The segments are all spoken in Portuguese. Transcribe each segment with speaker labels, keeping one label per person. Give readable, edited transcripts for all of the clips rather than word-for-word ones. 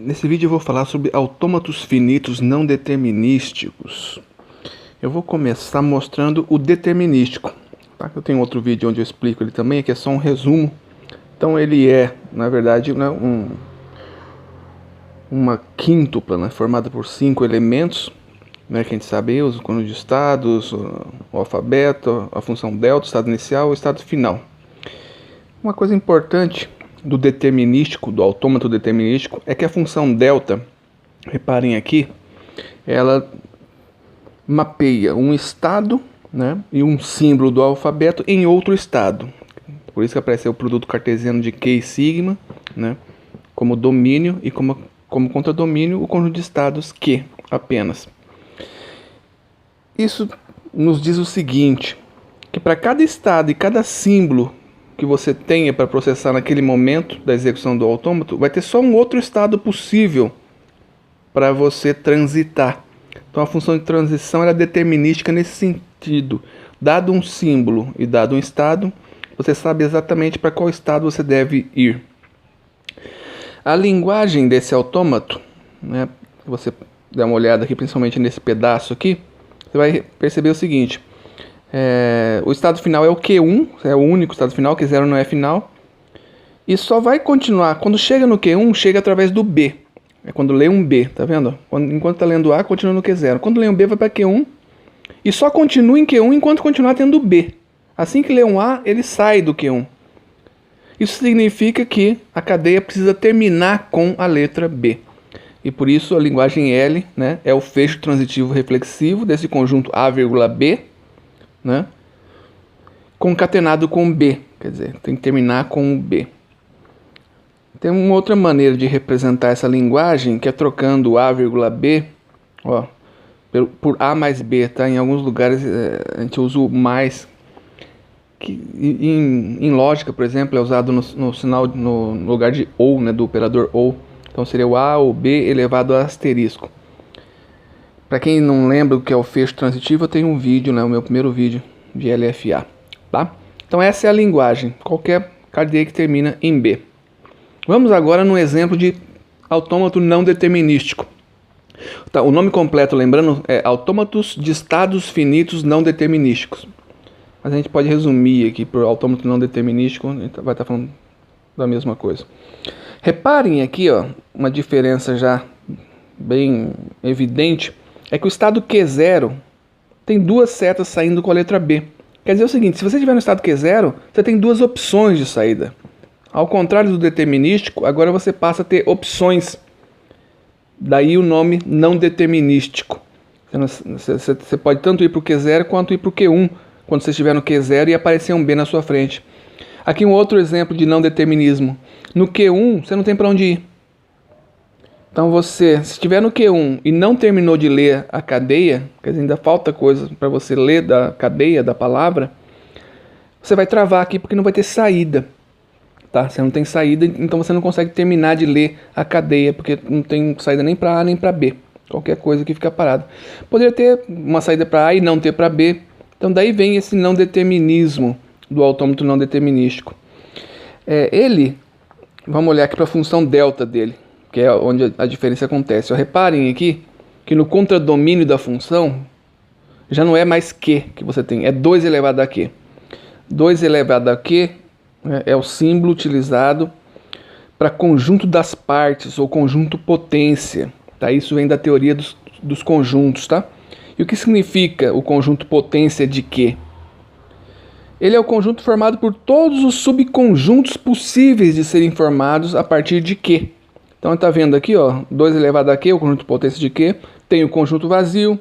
Speaker 1: Nesse vídeo eu vou falar sobre autômatos finitos não determinísticos. Eu vou começar mostrando o determinístico, tá? Eu tenho outro vídeo onde eu explico ele também, que é só um resumo. Então ele é, na verdade, né, uma quíntupla, né, formada por 5 elementos, né, que a gente sabe, os conjuntos de estados, o alfabeto, a função delta, o estado inicial e o estado final. Uma coisa importante do determinístico, do autômato determinístico, é que a função delta, reparem aqui, ela mapeia um estado, né, e um símbolo do alfabeto em outro estado. Por isso que apareceu o produto cartesiano de Q e sigma, né, como domínio, e como contradomínio o conjunto de estados Q apenas. Isso nos diz o seguinte, que para cada estado e cada símbolo que você tenha para processar naquele momento da execução do autômato, vai ter só um outro estado possível para você transitar. Então a função de transição é determinística nesse sentido. Dado um símbolo e dado um estado, você sabe exatamente para qual estado você deve ir. A linguagem desse autômato, né, se você der uma olhada aqui, principalmente nesse pedaço aqui, você vai perceber o seguinte. O estado final é o Q1, é o único estado final, Q0 não é final. E só vai continuar, quando chega no Q1, chega através do B. É quando lê um B, tá vendo? Enquanto está lendo A, continua no Q0. Quando lê um B, vai para Q1. E só continua em Q1 enquanto continuar tendo B. Assim que lê um A, ele sai do Q1. Isso significa que a cadeia precisa terminar com a letra B. E por isso a linguagem L, né, é o fecho transitivo reflexivo desse conjunto A, B, né, concatenado com B, quer dizer, tem que terminar com o B. Tem uma outra maneira de representar essa linguagem, que é trocando A, B, ó, por A mais B, tá? Em alguns lugares a gente usa o mais, que em lógica, por exemplo, é usado no sinal, no lugar de ou, né, do operador ou. Então seria o A ou B elevado a asterisco. Para quem não lembra o que é o fecho transitivo, eu tenho um vídeo, né, o meu primeiro vídeo de LFA, tá? Então essa é a linguagem, qualquer cadeia que termina em B. Vamos agora no exemplo de autômato não determinístico. Tá, o nome completo, lembrando, é autômatos de estados finitos não determinísticos. Mas a gente pode resumir aqui por autômato não determinístico, a gente vai estar falando da mesma coisa. Reparem aqui, ó, uma diferença já bem evidente, é que o estado Q0 tem duas setas saindo com a letra B. Quer dizer o seguinte, se você estiver no estado Q0, você tem duas opções de saída. Ao contrário do determinístico, agora você passa a ter opções. Daí o nome não determinístico. Você pode tanto ir para o Q0 quanto ir para o Q1, quando você estiver no Q0 e aparecer um B na sua frente. Aqui um outro exemplo de não determinismo. No Q1, você não tem para onde ir. Então você, se estiver no Q1 e não terminou de ler a cadeia, quer dizer, ainda falta coisa para você ler da cadeia, da palavra, você vai travar aqui porque não vai ter saída. Tá? Você não tem saída, então você não consegue terminar de ler a cadeia, porque não tem saída nem para A nem para B. Qualquer coisa que fica parado. Poderia ter uma saída para A e não ter para B. Então daí vem esse não determinismo do autômato não determinístico. Vamos olhar aqui para a função delta dele, que é onde a diferença acontece. Reparem aqui que no contradomínio da função já não é mais Q que você tem, é 2 elevado a Q. 2 elevado a Q é o símbolo utilizado para conjunto das partes ou conjunto potência. Tá? Isso vem da teoria dos conjuntos. Tá? E o que significa o conjunto potência de Q? Ele é o conjunto formado por todos os subconjuntos possíveis de serem formados a partir de Q. Então está vendo aqui, ó, 2 elevado a Q, o conjunto potência de Q. Tem o conjunto vazio,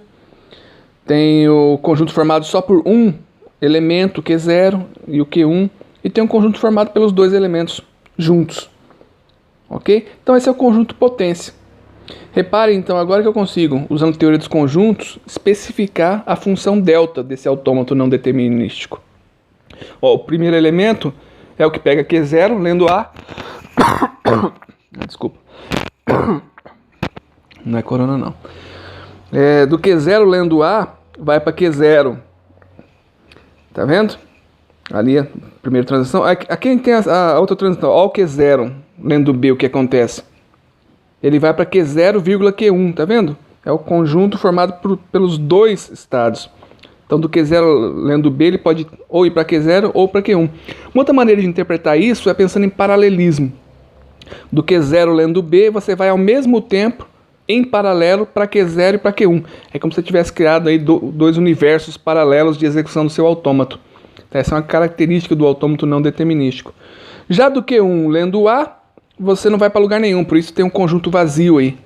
Speaker 1: tem o conjunto formado só por um elemento, Q0 e o Q1. E tem um conjunto formado pelos dois elementos juntos. Ok? Então esse é o conjunto potência. Reparem então agora que eu consigo, usando a teoria dos conjuntos, especificar a função delta desse autômato não determinístico. Ó, o primeiro elemento é o que pega Q0, lendo A. Desculpa. Não é corona não. Do Q0 lendo A, vai para Q0. Tá vendo? Ali a primeira transição. Aqui tem a outra transição. Ó, o Q0 lendo B, o que acontece? ele vai para Q0, Q1, tá vendo? É o conjunto formado pelos dois estados. Então, do Q0 lendo B, ele pode ou ir para Q0 ou para Q1. Uma outra maneira de interpretar isso é pensando em paralelismo. Do Q0 lendo B, você vai ao mesmo tempo, em paralelo, para Q0 e para Q1. É como se você tivesse criado aí dois universos paralelos de execução do seu autômato. Essa é uma característica do autômato não determinístico. Já do Q1 lendo A, você não vai para lugar nenhum, por isso tem um conjunto vazio aí.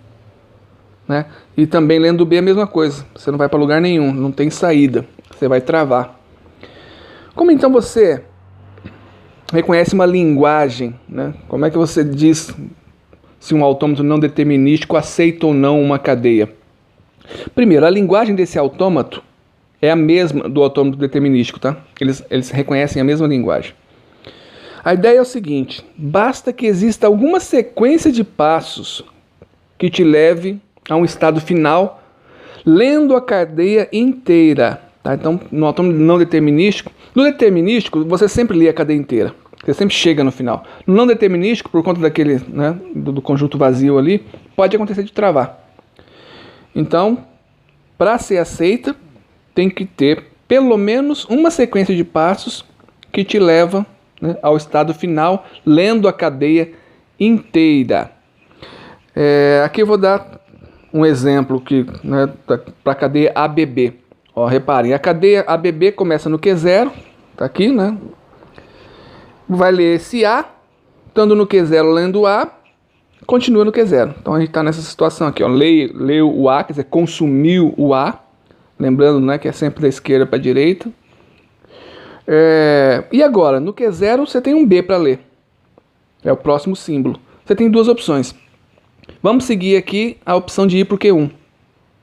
Speaker 1: Né? E também lendo B a mesma coisa, você não vai para lugar nenhum, não tem saída, você vai travar. Como então você reconhece uma linguagem, né? Como é que você diz se um autômato não determinístico aceita ou não uma cadeia? Primeiro, a linguagem desse autômato é a mesma do autômato determinístico, tá? Eles reconhecem a mesma linguagem. A ideia é o seguinte: basta que exista alguma sequência de passos que te leve a um estado final, lendo a cadeia inteira. Tá? Então, no autômato não determinístico, no determinístico, você sempre lê a cadeia inteira. Você sempre chega no final. No não determinístico, por conta daquele, né, do conjunto vazio ali, pode acontecer de travar. Então, para ser aceita, tem que ter pelo menos uma sequência de passos que te leva, né, ao estado final, lendo a cadeia inteira. Aqui eu vou dar um exemplo que, né, para a cadeia ABB. Ó, reparem, a cadeia ABB começa no Q0, tá aqui, né? Vai ler esse A, estando no Q0 lendo A, continua no Q0. Então a gente está nessa situação aqui, ó, leu o A, quer dizer, consumiu o A, lembrando, né, que é sempre da esquerda para a direita. E agora, no Q0 você tem um B para ler, é o próximo símbolo. Você tem duas opções. Vamos seguir aqui a opção de ir para o Q1.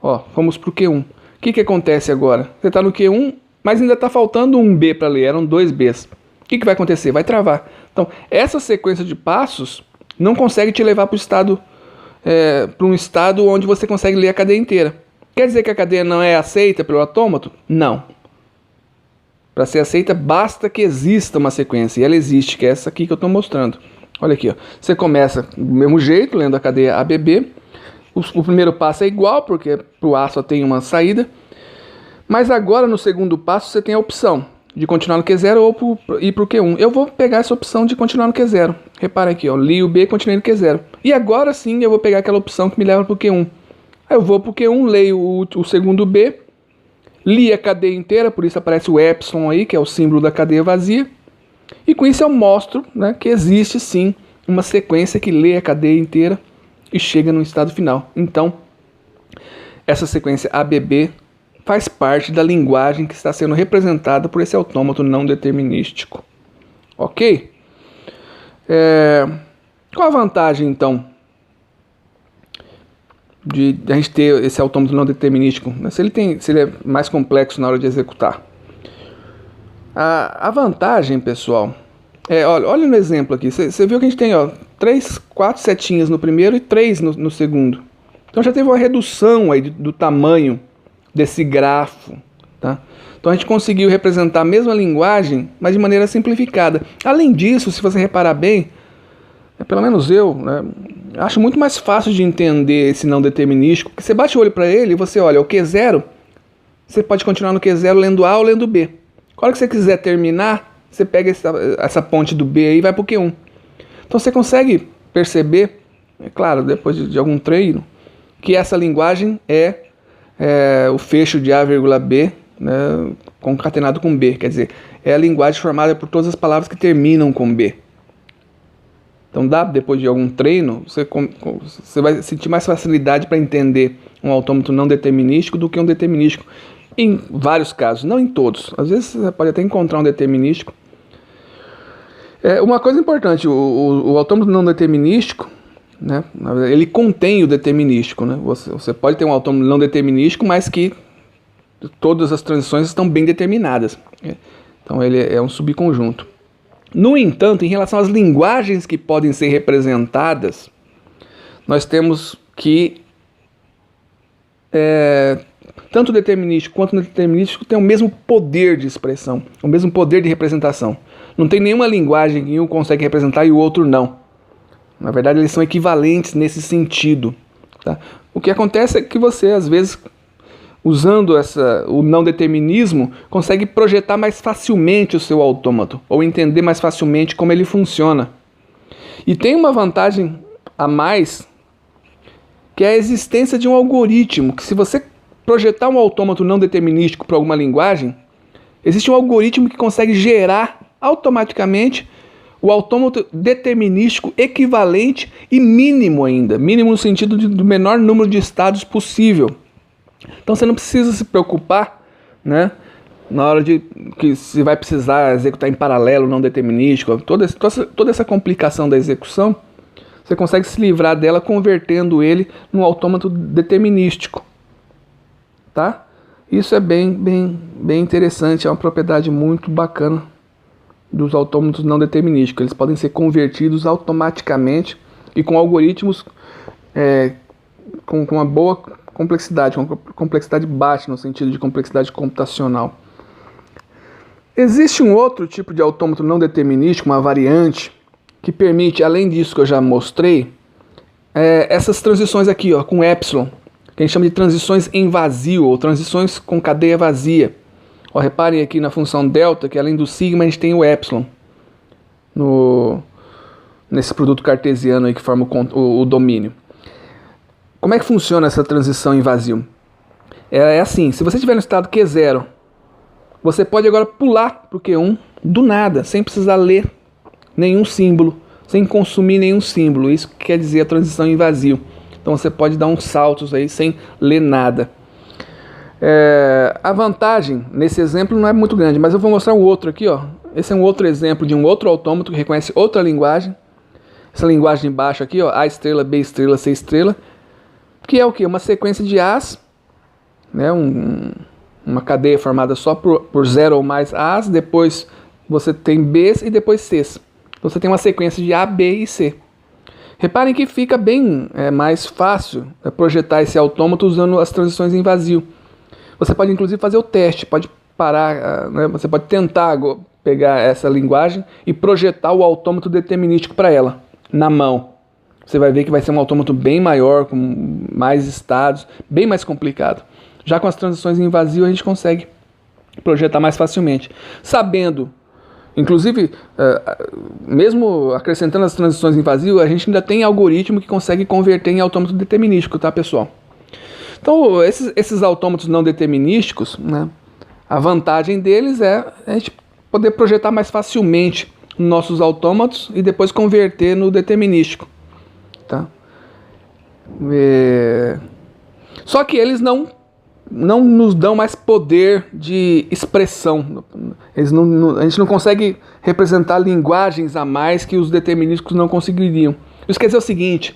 Speaker 1: Ó, vamos para o Q1. O que acontece agora? Você está no Q1, mas ainda está faltando um B para ler, eram dois Bs. O que vai acontecer? Vai travar. Então, essa sequência de passos não consegue te levar para um estado onde você consegue ler a cadeia inteira. Quer dizer que a cadeia não é aceita pelo autômato? Não. Para ser aceita, basta que exista uma sequência. E ela existe, que é essa aqui que eu estou mostrando. Olha aqui, ó. Você começa do mesmo jeito, lendo a cadeia ABB. O primeiro passo é igual, porque para o A só tem uma saída. Mas agora, no segundo passo, você tem a opção de continuar no Q0 ou ir para o Q1. Eu vou pegar essa opção de continuar no Q0. Repara aqui, ó, li o B e continuei no Q0. E agora sim eu vou pegar aquela opção que me leva para o Q1. Aí eu vou para o Q1, leio o segundo B, li a cadeia inteira, por isso aparece o epsilon aí, que é o símbolo da cadeia vazia. E com isso eu mostro, né, que existe sim uma sequência que lê a cadeia inteira e chega no estado final. Então, essa sequência ABB faz parte da linguagem que está sendo representada por esse autômato não determinístico. Ok? Qual a vantagem, então, de a gente ter esse autômato não determinístico? Se ele é mais complexo na hora de executar. A vantagem, pessoal, olha no exemplo aqui. Você viu que a gente tem 4 setinhas no primeiro e 3 no segundo. Então já teve uma redução aí do tamanho desse grafo, tá? Então a gente conseguiu representar a mesma linguagem, mas de maneira simplificada. Além disso, se você reparar bem, pelo menos eu, né, acho muito mais fácil de entender esse não determinístico, porque você bate o olho para ele e você olha o Q0, você pode continuar no Q0 lendo A ou lendo B. A hora que você quiser terminar, você pega essa ponte do B aí e vai para o Q1. Então você consegue perceber, é claro, depois de algum treino, que essa linguagem é o fecho de A, B, né, concatenado com B. Quer dizer, é a linguagem formada por todas as palavras que terminam com B. Então, depois de algum treino, você vai sentir mais facilidade para entender um autômato não determinístico do que um determinístico. Em vários casos, não em todos. Às vezes você pode até encontrar um determinístico. Uma coisa importante, o autômato não determinístico, né, ele contém o determinístico. Né? Você pode ter um autômato não determinístico, mas que todas as transições estão bem determinadas. Então ele é um subconjunto. No entanto, em relação às linguagens que podem ser representadas, nós temos que tanto o determinístico quanto o não determinístico têm o mesmo poder de expressão, o mesmo poder de representação. Não tem nenhuma linguagem que um consegue representar e o outro não. Na verdade, eles são equivalentes nesse sentido. Tá? O que acontece é que você, às vezes, usando o não determinismo, consegue projetar mais facilmente o seu autômato, ou entender mais facilmente como ele funciona. E tem uma vantagem a mais, que é a existência de um algoritmo, que se você projetar um autômato não determinístico para alguma linguagem, existe um algoritmo que consegue gerar automaticamente o autômato determinístico equivalente e mínimo ainda. Mínimo no sentido do menor número de estados possível. Então você não precisa se preocupar, né, na hora de que se vai precisar executar em paralelo não determinístico. Toda essa complicação da execução, você consegue se livrar dela convertendo ele num autômato determinístico. Tá? Isso é bem interessante, é uma propriedade muito bacana dos autômatos não determinísticos. Eles podem ser convertidos automaticamente e com algoritmos com uma boa complexidade, com complexidade baixa no sentido de complexidade computacional. Existe um outro tipo de autômato não determinístico, uma variante, que permite, além disso que eu já mostrei, essas transições aqui, ó, com epsilon, que a gente chama de transições em vazio, ou transições com cadeia vazia. Ó, reparem aqui na função delta, que além do sigma a gente tem o epsilon nesse produto cartesiano aí que forma o domínio. Como é que funciona essa transição em vazio? É assim, se você estiver no estado Q0, você pode agora pular para o Q1 do nada, sem precisar ler nenhum símbolo, sem consumir nenhum símbolo. Isso quer dizer a transição em vazio. Então você pode dar uns saltos aí sem ler nada. A vantagem nesse exemplo não é muito grande, mas eu vou mostrar um outro aqui, ó. Esse é um outro exemplo de um outro autômato que reconhece outra linguagem. Essa linguagem de baixo aqui, ó, A estrela, B estrela, C estrela, que é o que? Uma sequência de As, né? Uma cadeia formada só por 0 ou mais As, depois você tem Bs e depois Cs. Você tem uma sequência de A, B e C. Reparem que fica bem mais fácil projetar esse autômato usando as transições em vazio. Você pode inclusive fazer o teste, pode parar, né? Você pode tentar pegar essa linguagem e projetar o autômato determinístico para ela, na mão. Você vai ver que vai ser um autômato bem maior, com mais estados, bem mais complicado. Já com as transições em vazio a gente consegue projetar mais facilmente. Sabendo, inclusive, mesmo acrescentando as transições em vazio, a gente ainda tem algoritmo que consegue converter em autômato determinístico, tá, pessoal? Então, esses autômatos não determinísticos, né, a vantagem deles é a gente poder projetar mais facilmente nossos autômatos e depois converter no determinístico. Tá? Só que eles não nos dão mais poder de expressão. A gente não consegue representar linguagens a mais que os determinísticos não conseguiriam. Isso quer dizer o seguinte: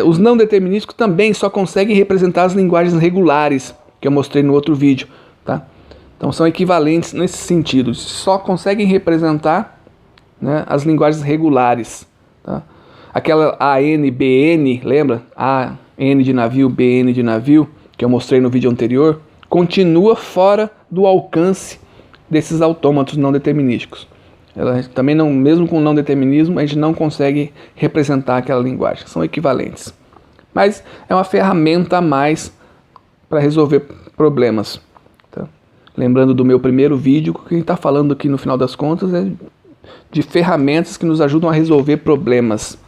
Speaker 1: os não determinísticos também só conseguem representar as linguagens regulares, que eu mostrei no outro vídeo. Tá? Então são equivalentes nesse sentido. Só conseguem representar, né, as linguagens regulares. Tá? Aquela AN, BN, lembra? AN de navio, BN de navio, que eu mostrei no vídeo anterior, continua fora do alcance desses autômatos não determinísticos. Ela também não, mesmo com não determinismo, a gente não consegue representar aquela linguagem. São equivalentes. Mas é uma ferramenta a mais para resolver problemas. Tá? Lembrando do meu primeiro vídeo, o que a gente está falando aqui no final das contas é de ferramentas que nos ajudam a resolver problemas.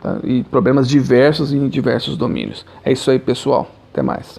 Speaker 1: Tá? E problemas diversos em diversos domínios. É isso aí, pessoal. Até mais.